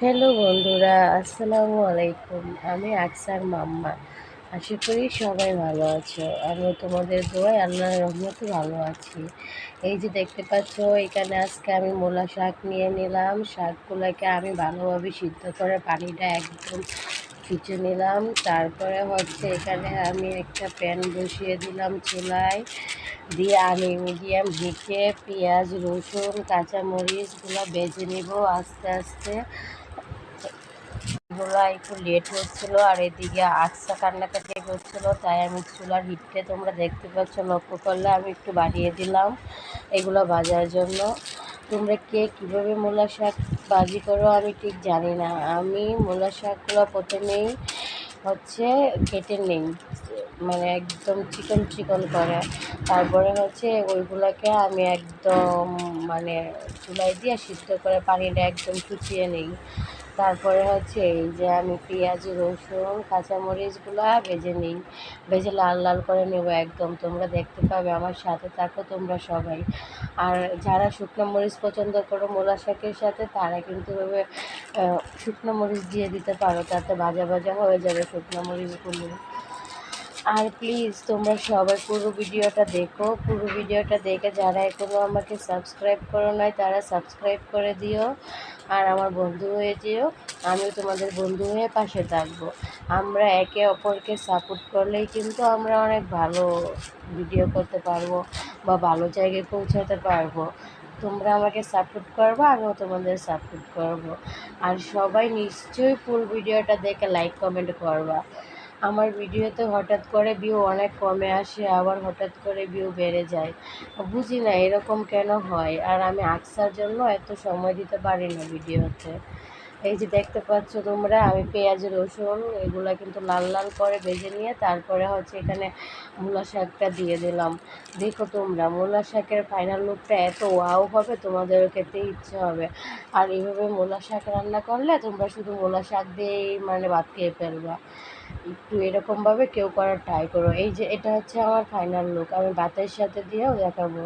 Hello বন্ধুরা, আসসালামু আলাইকুম। আমি আকসার মাম্মা। আশা করি সবাই ভালো আছো। আমিও তোমাদের দোয়ায় আল্লাহর রহমতে ভালো আছি। এই যে দেখতে পাচ্ছ, এখানে আজকে আমি মূলা শাক নিয়ে নিলাম। শাকগুলোকে আমি ভালোভাবে সিদ্ধ করে পানিটা একদম চুচে নিলাম। তারপরে হচ্ছে এখানে আমি একটা প্যান বসিয়ে দিলাম চুলায়, দিয়ে আমি মিডিয়াম হিটে পেঁয়াজ, রসুন, কাঁচামরিচগুলো ভেজে নিব আস্তে আস্তে। এগুলো একটু লেট হচ্ছিলো, আর এদিকে আচ্ছা কান্নাকাটি করছিলো, তাই আমি চুলার হিটটা তোমরা দেখতে পাচ্ছ, লক্ষ্য করলে আমি একটু বাড়িয়ে দিলাম এগুলো ভাজার জন্য। তোমরা কে কীভাবে মূলা শাক ভাজি করো আমি ঠিক জানি না। আমি মূলা শাকগুলো প্রথমেই হচ্ছে কেটে নেই, মানে একদম চিকন চিকন করে। তারপরে হচ্ছে ওইগুলোকে আমি একদম মানে চুলায় দিয়ে সিদ্ধ করে পানিটা একদম চুচিয়ে নিই। তারপরে হচ্ছে এই যে আমি পেঁয়াজ, রসুন, কাঁচামরিচগুলো ভেজে নিই, ভেজে লাল লাল করে নেব একদম। তোমরা দেখতে পাবে, আমার সাথে থাকো তোমরা সবাই। আর যারা শুকনো মরিচ পছন্দ করো মূলা শাকের সাথে, তারা কিন্তু এভাবে শুকনো মরিচ দিয়ে দিতে পারো, তাতে ভাজা ভাজা হয়ে যাবে শুকনো মরিচগুলো। আর প্লিজ তোমরা সবাই পুরো ভিডিওটা দেখো। পুরো ভিডিওটা দেখে যারা এখনও আমাকে সাবস্ক্রাইব করো নাই, তারা সাবস্ক্রাইব করে দিও, আর আমার বন্ধু হয়ে যেও। আমিও তোমাদের বন্ধু হয়ে পাশে থাকবো। আমরা একে অপরকে সাপোর্ট করলেই কিন্তু আমরা অনেক ভালো ভিডিও করতে পারবো বা ভালো জায়গায় পৌঁছাতে পারবো। তোমরা আমাকে সাপোর্ট করবা, আমিও তোমাদের সাপোর্ট করব। আর সবাই নিশ্চয়ই ফুল ভিডিওটা দেখে লাইক কমেন্ট করবা। আমার ভিডিওতে হঠাৎ করে ভিউ অনেক কমে আসে, আবার হঠাৎ করে ভিউ বেড়ে যায়। বুঝি না এরকম কেন হয়, আর আমি আকসার জন্য এত সময় দিতে পারি না ভিডিওতে। এই যে দেখতে পাচ্ছ তোমরা, আমি পেঁয়াজ, রসুন এগুলা কিন্তু লাল লাল করে ভেজে নিয়ে তারপরে হচ্ছে এখানে মূলা শাকটা দিয়ে দিলাম। দেখো তোমরা, মূলা শাকের ফাইনাল লুকটা এত ওয়াও হবে, তোমাদের খেতে ইচ্ছে হবে। আর এইভাবে মূলা শাক রান্না করলে তোমরা শুধু মূলা শাক দিয়েই মানে ভাত খেয়ে ফেলবা। একটু এরকমভাবে কেউ করার ট্রাই করো। এই যে এটা হচ্ছে আমার ফাইনাল লুক, আমি ভাতের সাথে দিয়েও দেখাবো।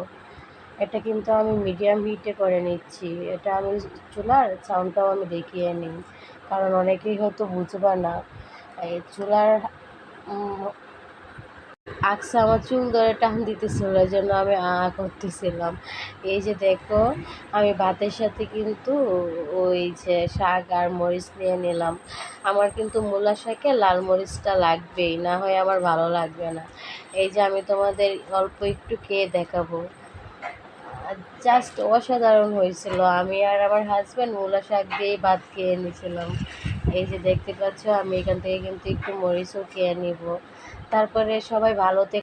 এটা কিন্তু আমি মিডিয়াম হিটে করে নিচ্ছি। এটা আমি চুলার সাউন্ডটাও আমি দেখিয়ে নিই, কারণ অনেকেই হয়তো বুঝবা না। এই চুলার আকসা আমার চুল ধরে টান দিতেছিল, ওই জন্য আমি করতেছিলাম। এই যে দেখো, আমি ভাতের সাথে কিন্তু ওই যে শাক আর মরিচ নিয়ে নিলাম। আমার কিন্তু মূলা শাকে লাল মরিচটা লাগবেই, না হয় আমার ভালো লাগবে না। এই যে আমি তোমাদের অল্প একটু খেয়ে দেখাবো। জাস্ট অসাধারণ হয়েছিল। আমি আর আমার হাজব্যান্ড মূলা শাক দিয়েই ভাত খেয়ে নিয়েছিলাম। এই যে দেখতে পাচ্ছ, আমি এখান থেকে কিন্তু একটু মরিচও খেয়ে নিব। তারপরে সবাই ভালো থেকো।